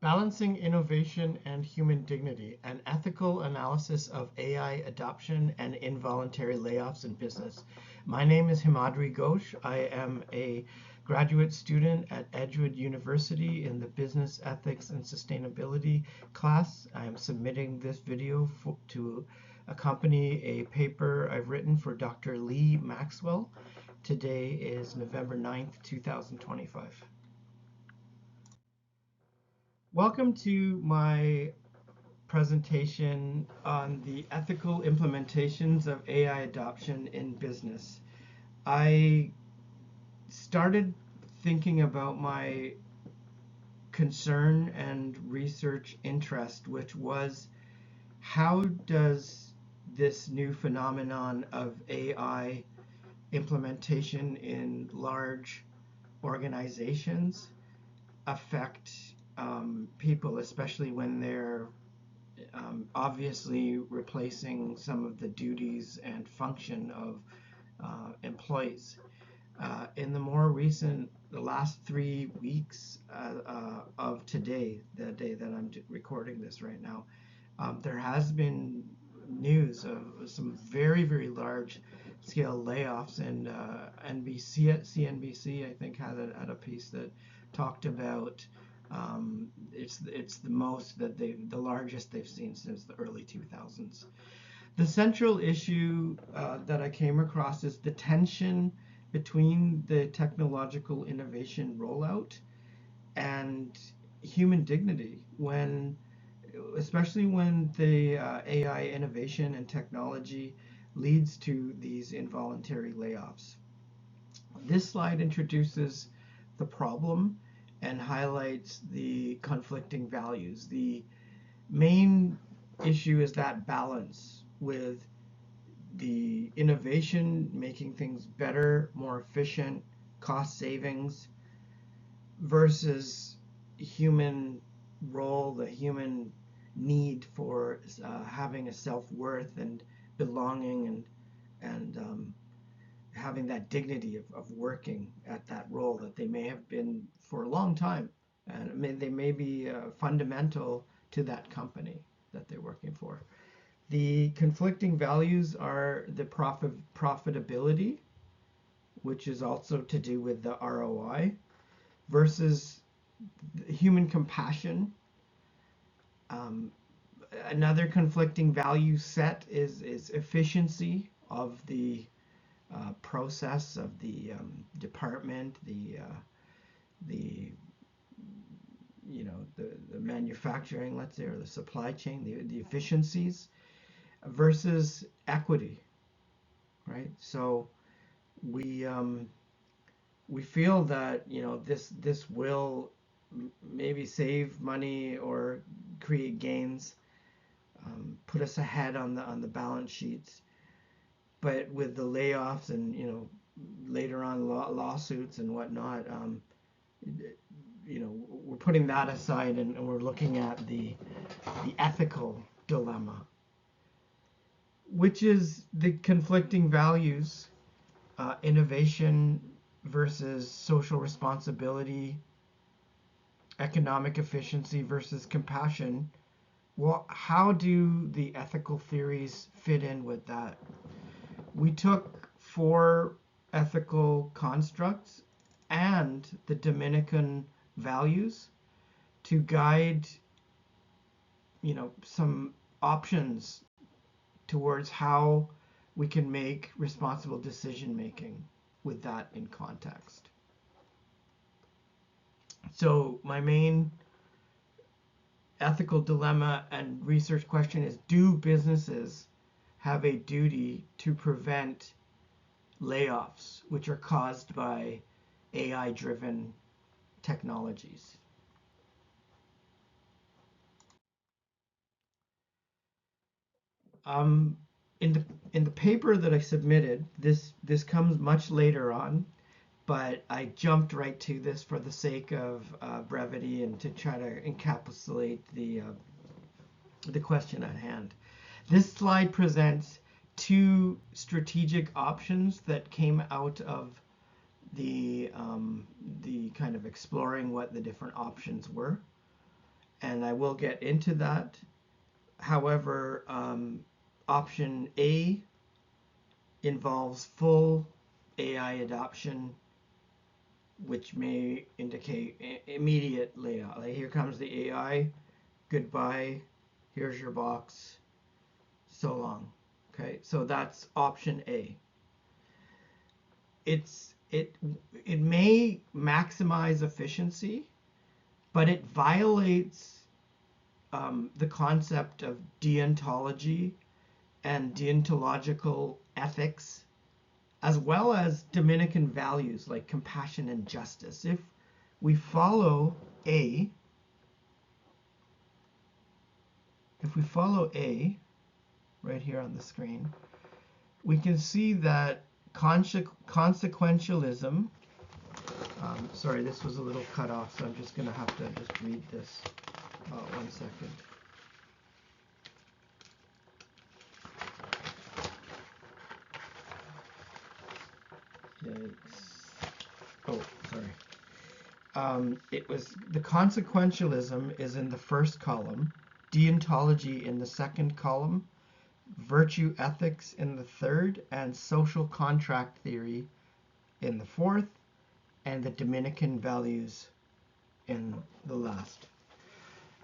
Balancing Innovation and Human Dignity, an ethical analysis of AI adoption and involuntary layoffs in business. My name is Himadri Ghosh. I am a graduate student at Edgewood University in the Business Ethics and Sustainability class. I am submitting this video to accompany a paper I've written for Dr. Lee Maxwell. Today is November 9th, 2025. Welcome to my presentation on the ethical implementations of AI adoption in business. I started thinking about my concern and research interest, which was how does this new phenomenon of AI implementation in large organizations affect people, especially when they're obviously replacing some of the duties and function of employees. In the last 3 weeks of today, the day that I'm recording this right now, there has been news of some very, very large scale layoffs, and CNBC, I think, had a piece that talked about it's the largest they've seen since the early 2000s. The central issue that I came across is the tension between the technological innovation rollout and human dignity, especially when the AI innovation and technology leads to these involuntary layoffs. This slide introduces the problem and highlights the conflicting values. The main issue is that balance with the innovation making things better, more efficient, cost savings, versus human role, the human need for having a self-worth and belonging and having that dignity of working at that role that they may have been for a long time, and they may be fundamental to that company that they're working for. The conflicting values are the profitability, which is also to do with the ROI, versus human compassion. Another conflicting value set is efficiency of the process of the department, the the manufacturing, let's say, or the supply chain, the efficiencies, versus equity, right? So we we feel that this will maybe save money or create gains, put us ahead on the balance sheets, but with the layoffs and later on lawsuits and whatnot, we're putting that aside, and we're looking at the ethical dilemma, which is the conflicting values, innovation versus social responsibility, economic efficiency versus compassion. Well, how do the ethical theories fit in with that? We took 4 ethical constructs and the Dominican values to guide, some options towards how we can make responsible decision making with that in context. So my main ethical dilemma and research question is, do businesses have a duty to prevent layoffs which are caused by AI-driven technologies? Um, in the paper that I submitted, this comes much later on, but I jumped right to this for the sake of brevity and to try to encapsulate the question at hand. This slide presents 2 strategic options that came out of the kind of exploring what the different options were. and I will get into that. However, option A involves full AI adoption, which may indicate immediate layoff. Like, here comes the AI, goodbye, here's your box, so long. Okay, so that's option A. It may maximize efficiency, but it violates the concept of deontology and deontological ethics, as well as Dominican values like compassion and justice. If we follow A, right here on the screen, we can see that consequentialism, sorry, this was a little cut off, so I'm just going to have to just read this. 1 second. Oh, sorry. It was the consequentialism is in the first column, deontology in the second column, virtue ethics in the third, and social contract theory in the fourth, and the Dominican values in the last.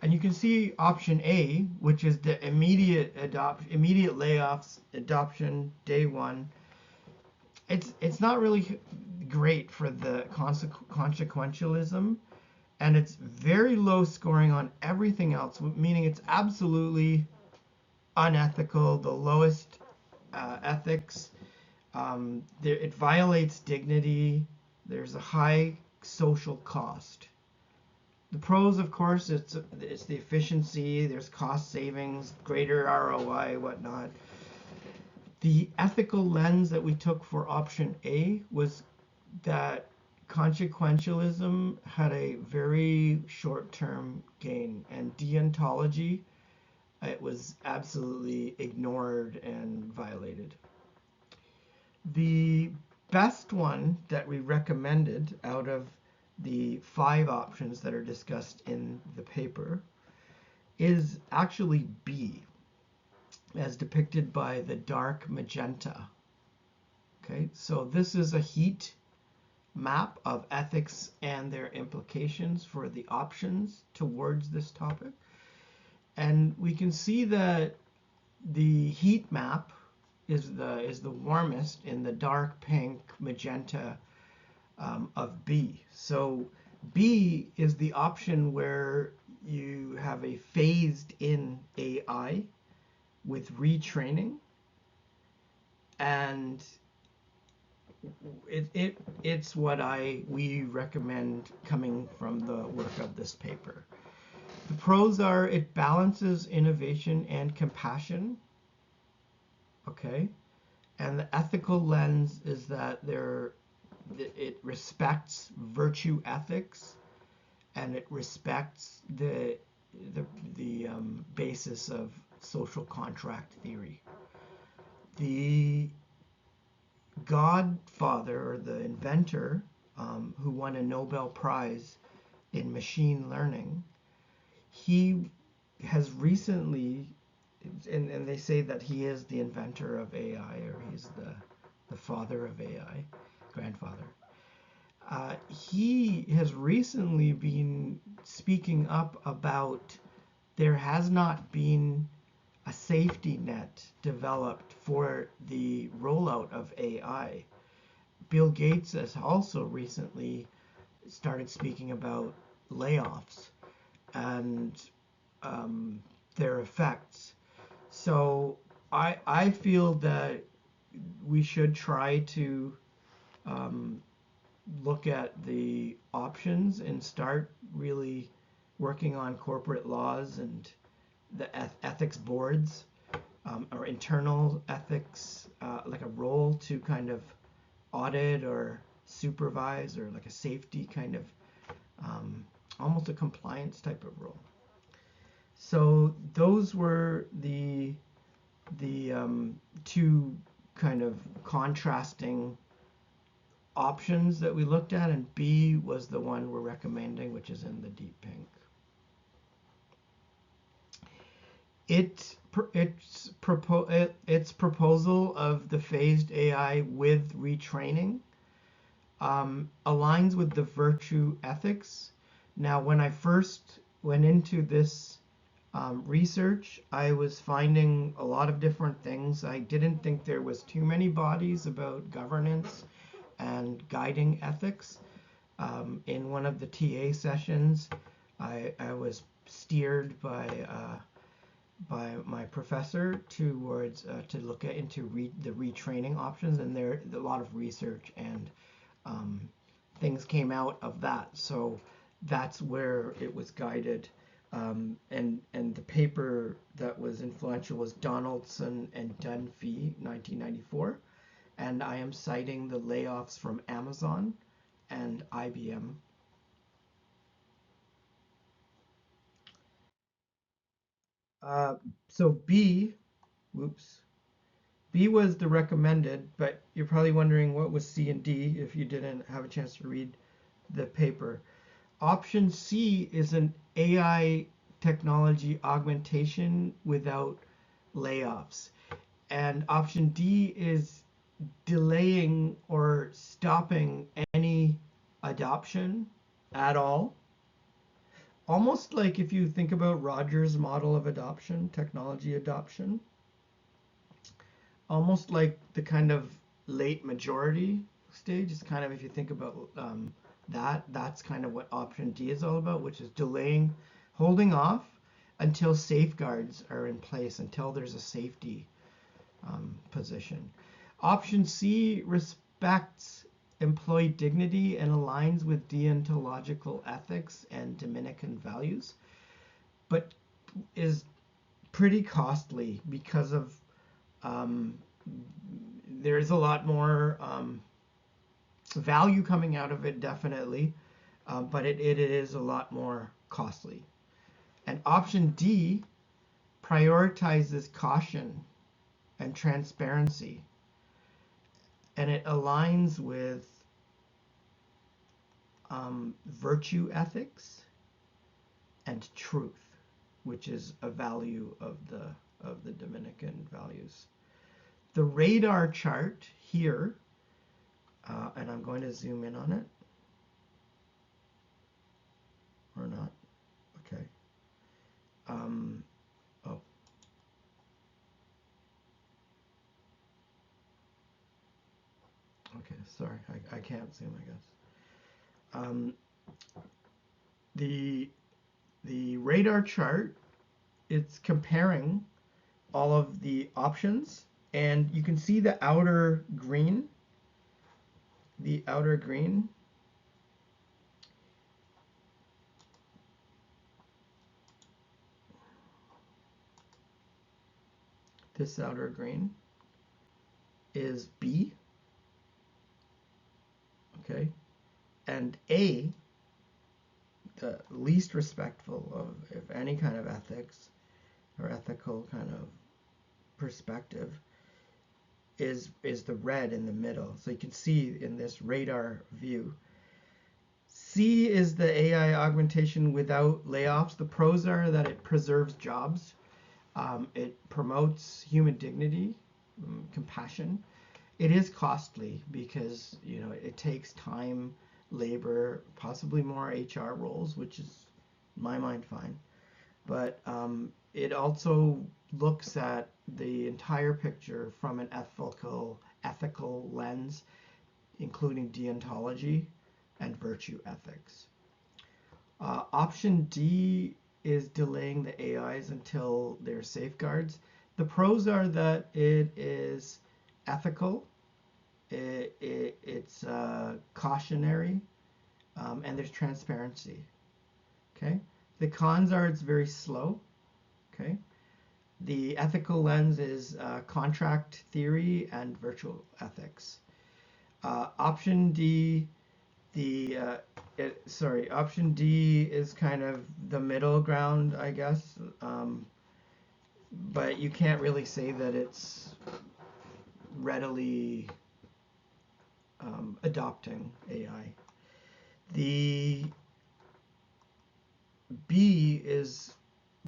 And you can see option A, which is the immediate layoffs, adoption, day one. It's not really great for the consequentialism, and it's very low scoring on everything else, meaning it's absolutely unethical, the lowest ethics. It violates dignity. There's a high social cost. The pros, of course, it's the efficiency. There's cost savings, greater ROI, whatnot. The ethical lens that we took for option A was that consequentialism had a very short-term gain, and deontology, it was absolutely ignored and violated. The best one that we recommended out of the 5 options that are discussed in the paper is actually B, as depicted by the dark magenta. Okay, so this is a heat map of ethics and their implications for the options towards this topic. And we can see that the heat map is the warmest in the dark pink magenta of B. So B is the option where you have a phased in AI with retraining, and it's what we recommend coming from the work of this paper. The pros are it balances innovation and compassion. Okay, and the ethical lens is that it respects virtue ethics, and it respects the basis of social contract theory. The godfather, or the inventor, who won a Nobel Prize in machine learning, he has recently, and they say that he is the inventor of AI, or he's the father of AI, grandfather. He has recently been speaking up about there has not been a safety net developed for the rollout of AI. Bill Gates has also recently started speaking about layoffs and their effects. So I feel that we should try to look at the options and start really working on corporate laws and the ethics boards, or internal ethics, like a role to kind of audit or supervise, or like a safety kind of, almost a compliance type of role. So those were the 2 kind of contrasting options that we looked at, and B was the one we're recommending, which is in the deep pink. Its proposal of the phased AI with retraining aligns with the virtue ethics. Now, when I first went into this research, I was finding a lot of different things. I didn't think there was too many bodies about governance and guiding ethics. In one of the TA sessions, I was steered by my professor towards to look into the retraining options, and there a lot of research and things came out of that. So that's where it was guided. And the paper that was influential was Donaldson and Dunphy, 1994. And I am citing the layoffs from Amazon and IBM. So whoops, B was the recommended, but you're probably wondering what was C and D if you didn't have a chance to read the paper. Option C is an AI technology augmentation without layoffs. And option D is delaying or stopping any adoption at all. Almost like if you think about Rogers' model of adoption, technology adoption, almost like the kind of late majority stage is kind of, if you think about that's kind of what option D is all about, which is delaying, holding off until safeguards are in place, until there's a safety position. Option C respects employee dignity and aligns with deontological ethics and Dominican values, but is pretty costly because of there's a lot more value coming out of it, definitely, but it is a lot more costly. And option D prioritizes caution and transparency, and it aligns with virtue ethics and truth, which is a value of the Dominican values. The radar chart here, and I'm going to zoom in on it, or not. Okay. Oh. Okay, sorry, I can't zoom, I guess. The radar chart, it's comparing all of the options, and you can see the outer green. The outer green this outer green is B, okay, and A, the least respectful of any kind of ethics or ethical kind of perspective, is the red in the middle. So you can see in this radar view. C is the AI augmentation without layoffs. The pros are that it preserves jobs. It promotes human dignity, compassion. It is costly because it takes time, labor, possibly more HR roles, which is, in my mind, fine. But it also looks at the entire picture from an ethical lens, including deontology and virtue ethics. Option D is delaying the AIs until there are safeguards. The pros are that it is ethical, it's cautionary, and there's transparency. Okay. The cons are it's very slow. Okay. The ethical lens is contract theory and virtual ethics. Option D, option D is kind of the middle ground, I guess. But you can't really say that it's readily adopting AI. The B is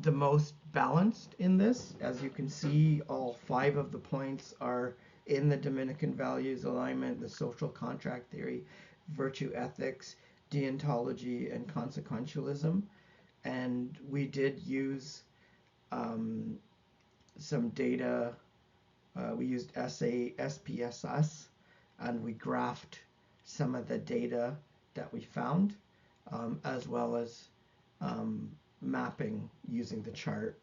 the most balanced in this. As you can see, all 5 of the points are in the Dominican values alignment, the social contract theory, virtue ethics, deontology, and consequentialism. And we did use some data. We used SPSS, and we graphed some of the data that we found, as well as mapping using the chart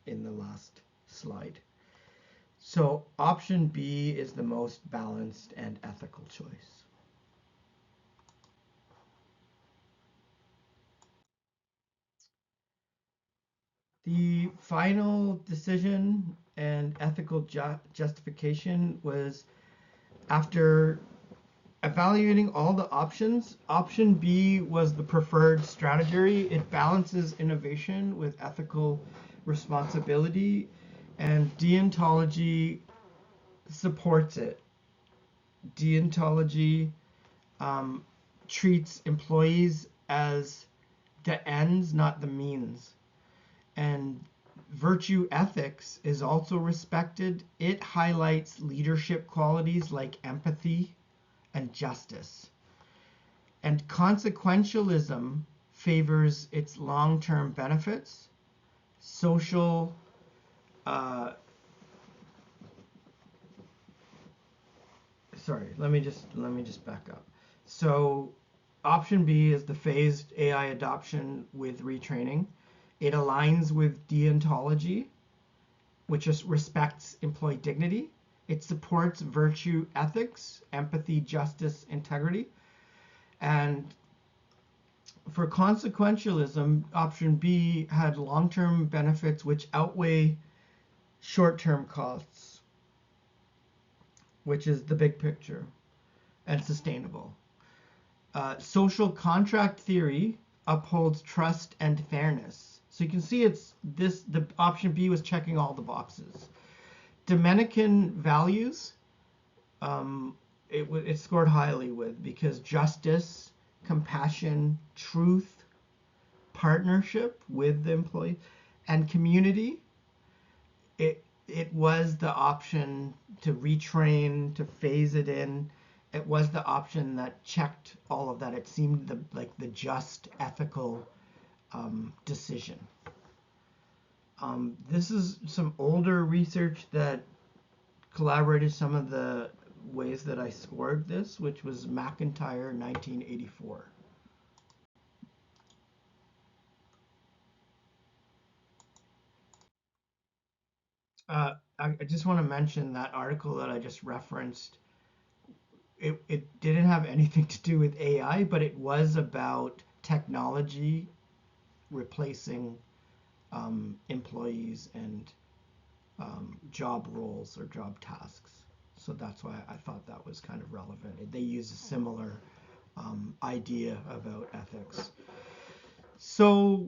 in the last slide. So option B is the most balanced and ethical choice. The final decision and ethical justification was, after evaluating all the options, option B was the preferred strategy. It balances innovation with ethical responsibility, and deontology supports it. Deontology treats employees as the ends, not the means. And virtue ethics is also respected. It highlights leadership qualities like empathy and justice. And consequentialism favors its long-term benefits, social let me just back up. So option B is the phased AI adoption with retraining. It aligns with deontology, which just respects employee dignity. It supports virtue ethics, empathy, justice, integrity. And for consequentialism, option B had long-term benefits which outweigh short-term costs, which is the big picture, and sustainable. Social contract theory upholds trust and fairness. So you can see the option B was checking all the boxes. Dominican values, it scored highly with, because justice, compassion, truth, partnership with the employee, and community. It was the option to retrain, to phase it in. It was the option that checked all of that. It seemed like the just, ethical decision. This is some older research that collaborated some of the ways that I scored this, which was McIntyre 1984. I just want to mention that article that I just referenced. It didn't have anything to do with AI, but it was about technology replacing employees and job roles or job tasks. So that's why I thought that was kind of relevant. They use a similar idea about ethics. So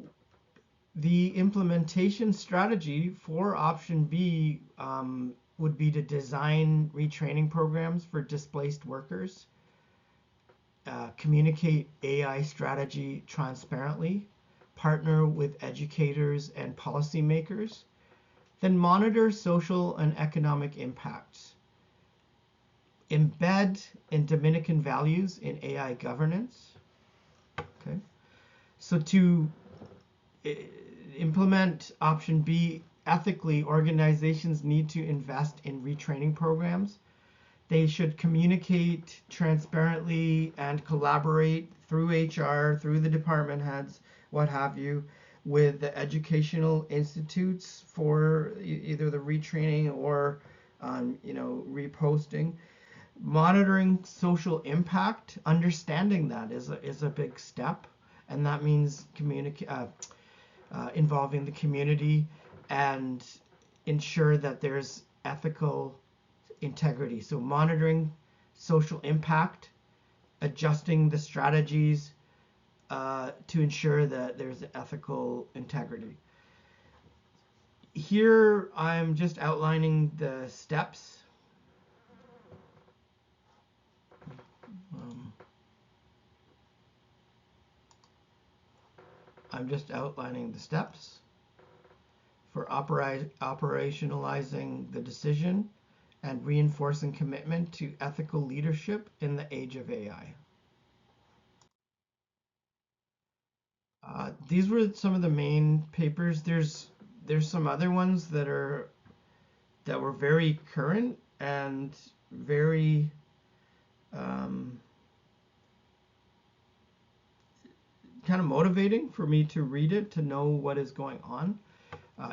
the implementation strategy for option B would be to design retraining programs for displaced workers, communicate AI strategy transparently, partner with educators and policymakers, then monitor social and economic impacts, embed in Dominican values in AI governance. Okay, so to implement option B ethically, organizations need to invest in retraining programs. They should communicate transparently and collaborate through HR, through the department heads, what have you, with the educational institutes for either the retraining or reposting. Monitoring social impact, understanding that is a big step, and that means involving the community and ensure that there's ethical integrity. So monitoring social impact, adjusting the strategies to ensure that there's ethical integrity. Here I'm just outlining the steps. I'm just outlining the steps. for operationalizing the decision and reinforcing commitment to ethical leadership in the age of AI. These were some of the main papers. There's some other ones that were very current and very kind of motivating for me to read it, to know what is going on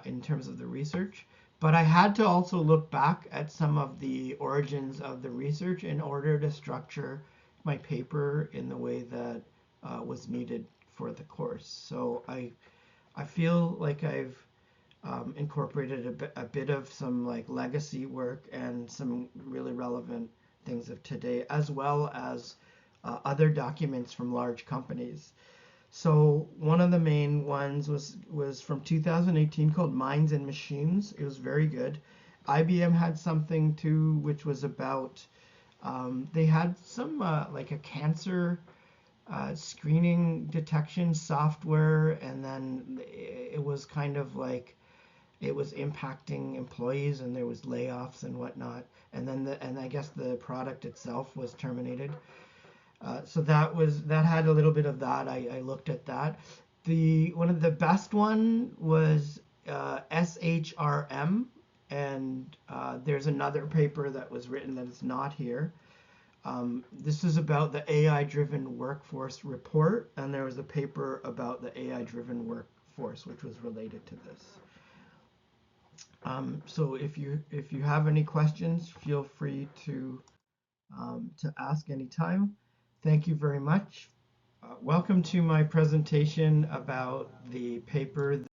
in terms of the research. But I had to also look back at some of the origins of the research in order to structure my paper in the way that was needed for the course. So I feel like I've incorporated a bit of some like legacy work and some really relevant things of today, as well as other documents from large companies. So one of the main ones was from 2018 called Minds and Machines. It was very good. IBM had something too, which was about they had some like a cancer screening detection software, and then it was kind of like it was impacting employees, and there was layoffs and whatnot. And then and I guess the product itself was terminated. So that had a little bit of that. I looked at that. The one of the best one was SHRM, and there's another paper that was written that is not here. This is about the AI-driven workforce report, and there was a paper about the AI-driven workforce, which was related to this. So if you have any questions, feel free to ask anytime. Thank you very much. Welcome to my presentation about the paper